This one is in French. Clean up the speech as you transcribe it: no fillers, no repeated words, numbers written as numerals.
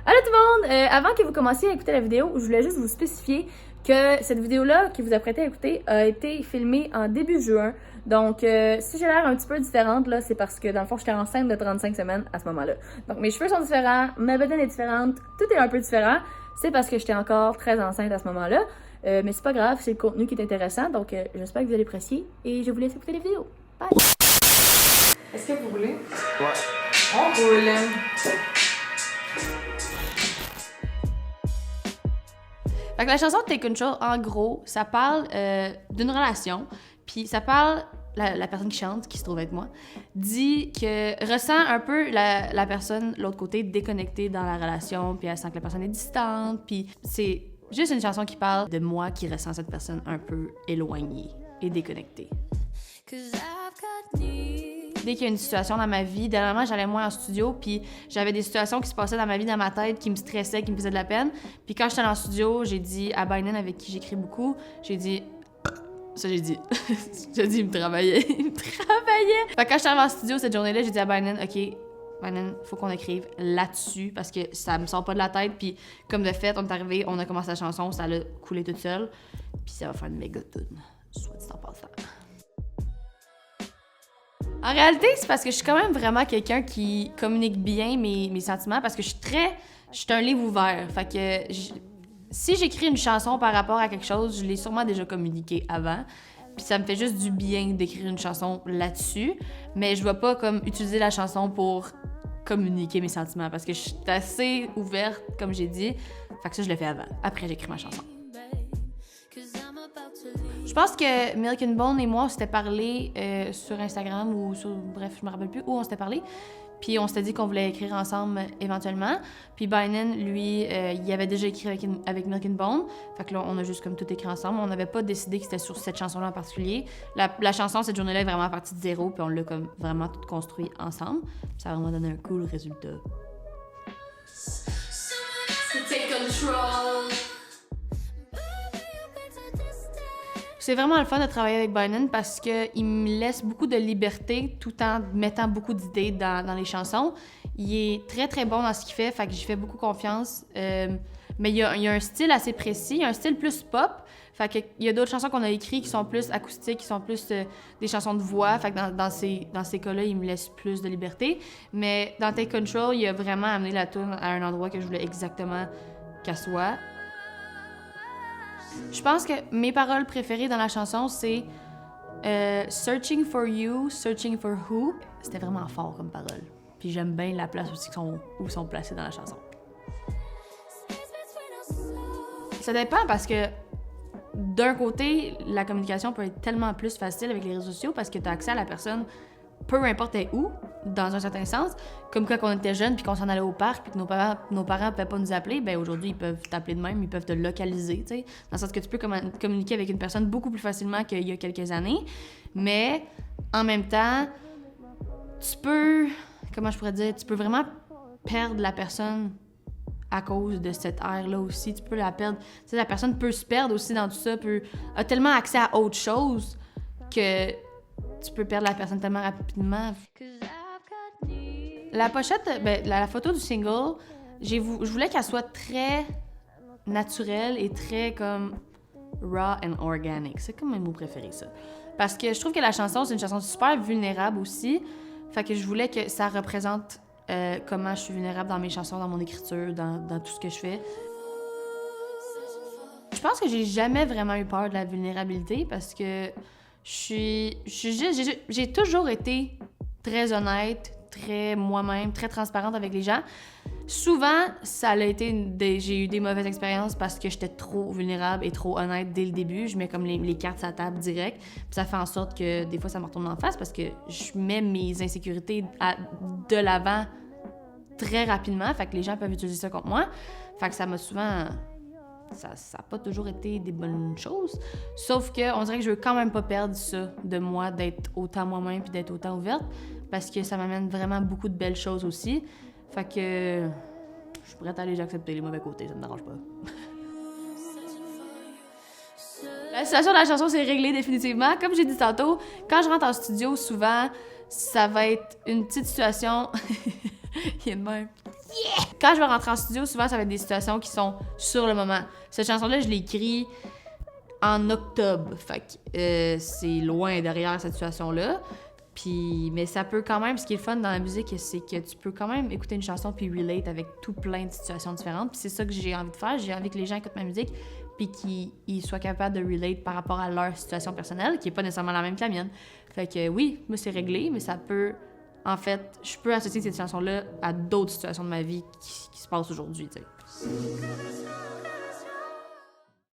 Allô tout le monde! Avant que vous commenciez à écouter la vidéo, je voulais juste vous spécifier que cette vidéo-là que vous apprêtez à écouter a été filmée en début juin. Donc, si j'ai l'air un petit peu différente, là, c'est parce que dans le fond, j'étais enceinte de 35 semaines à ce moment-là. Donc, mes cheveux sont différents, ma bedaine est différente, tout est un peu différent. C'est parce que j'étais encore très enceinte à ce moment-là. Mais c'est pas grave, c'est le contenu qui est intéressant. Donc, j'espère que vous allez apprécier et je vous laisse écouter les vidéos. Bye! Est-ce que vous voulez? Ouais. On roule. Fait que la chanson Take Control, en gros, ça parle d'une relation, puis ça parle, la personne qui chante, qui se trouve être moi, dit que ressent un peu la personne, l'autre côté, déconnectée dans la relation, puis elle sent que la personne est distante, puis c'est juste une chanson qui parle de moi qui ressent cette personne un peu éloignée et déconnectée. Dès qu'il y a une situation dans ma vie, dernièrement, j'allais moins en studio, puis j'avais des situations qui se passaient dans ma vie, dans ma tête, qui me stressaient, qui me faisaient de la peine. Puis quand j'étais en studio, j'ai dit à Biden, avec qui j'écris beaucoup, j'ai dit... J'ai dit, il me travaillait. Fait que quand j'étais en studio cette journée-là, j'ai dit à Biden, OK, Biden, faut qu'on écrive là-dessus, parce que ça me sort pas de la tête. Puis comme de fait, on est arrivé, on a commencé la chanson, ça l'a coulé toute seule. Puis ça va faire une méga tune, soit dit en passant. En réalité, c'est parce que je suis quand même vraiment quelqu'un qui communique bien mes sentiments, parce que je suis un livre ouvert. Fait que si j'écris une chanson par rapport à quelque chose, je l'ai sûrement déjà communiqué avant. Puis ça me fait juste du bien d'écrire une chanson là-dessus, mais je vais pas comme utiliser la chanson pour communiquer mes sentiments, parce que je suis assez ouverte, comme j'ai dit. Fait que ça, je le fais avant. Après, j'écris ma chanson. Je pense que Milk and Bone et moi, on s'était parlé sur Instagram ou sur... Bref, je me rappelle plus où on s'était parlé. Puis on s'était dit qu'on voulait écrire ensemble éventuellement. Puis Biden, lui, il avait déjà écrit avec Milk and Bone. Fait que là, on a juste comme tout écrit ensemble. On n'avait pas décidé que c'était sur cette chanson-là en particulier. La chanson, cette journée-là, est vraiment partie de zéro. Puis on l'a comme vraiment tout construit ensemble. Puis ça a vraiment donné un cool résultat. Take control. C'est vraiment le fun de travailler avec Biden parce qu'il me laisse beaucoup de liberté tout en mettant beaucoup d'idées dans les chansons. Il est très, très bon dans ce qu'il fait que j'y fais beaucoup confiance. Mais il y a un style assez précis, un style plus pop. Fait que il y a d'autres chansons qu'on a écrites qui sont plus acoustiques, qui sont plus des chansons de voix. Fait que dans ces cas-là, il me laisse plus de liberté. Mais dans Take Control, il a vraiment amené la tune à un endroit que je voulais exactement qu'elle soit. Je pense que mes paroles préférées dans la chanson, c'est Searching for you, searching for who. C'était vraiment fort comme parole. Puis j'aime bien la place aussi où sont placées dans la chanson. Ça dépend parce que d'un côté, la communication peut être tellement plus facile avec les réseaux sociaux parce que tu as accès à la personne peu importe où, dans un certain sens. Comme quand on était jeunes puis qu'on s'en allait au parc puis que nos parents ne pouvaient pas nous appeler, ben aujourd'hui, ils peuvent t'appeler de même, ils peuvent te localiser, tu sais. Dans le sens que tu peux communiquer avec une personne beaucoup plus facilement qu'il y a quelques années. Mais, en même temps, tu peux vraiment perdre la personne à cause de cette ère-là aussi. Tu peux la perdre. Tu sais, la personne peut se perdre aussi dans tout ça, a tellement accès à autre chose que tu peux perdre la personne tellement rapidement. La pochette, la photo du single, je voulais qu'elle soit très naturelle et très comme raw and organic. C'est comme mes mots préférés, ça. Parce que je trouve que la chanson, c'est une chanson super vulnérable aussi. Fait que je voulais que ça représente comment je suis vulnérable dans mes chansons, dans mon écriture, dans tout ce que je fais. Je pense que j'ai jamais vraiment eu peur de la vulnérabilité parce que j'ai toujours été très honnête, très moi-même, très transparente avec les gens. Souvent, j'ai eu des mauvaises expériences parce que j'étais trop vulnérable et trop honnête dès le début. Je mets comme les cartes sur la table direct. Puis ça fait en sorte que des fois, ça me retourne en face parce que je mets mes insécurités de l'avant très rapidement. Fait que les gens peuvent utiliser ça contre moi. Fait que ça m'a souvent... Ça n'a pas toujours été des bonnes choses. Sauf que on dirait que je veux quand même pas perdre ça de moi, d'être autant moi-même puis d'être autant ouverte, parce que ça m'amène vraiment beaucoup de belles choses aussi. Fait que je suis prête à aller accepter les mauvais côtés, ça me dérange pas. La situation de la chanson s'est réglée définitivement. Comme j'ai dit tantôt, quand je rentre en studio, souvent, ça va être une petite situation... Il y a de même. Yeah! quand je vais rentrer en studio, souvent, ça va être des situations qui sont sur le moment. Cette chanson-là, je l'ai écrite en octobre. Fait que c'est loin derrière cette situation-là. Puis, mais ça peut quand même, ce qui est fun dans la musique, c'est que tu peux quand même écouter une chanson puis relate avec tout plein de situations différentes. Puis c'est ça que j'ai envie de faire. J'ai envie que les gens écoutent ma musique puis qu'ils soient capables de relate par rapport à leur situation personnelle, qui est pas nécessairement la même que la mienne. Fait que oui, moi c'est réglé, mais ça peut... En fait, je peux associer cette chanson-là à d'autres situations de ma vie qui se passent aujourd'hui, tu sais.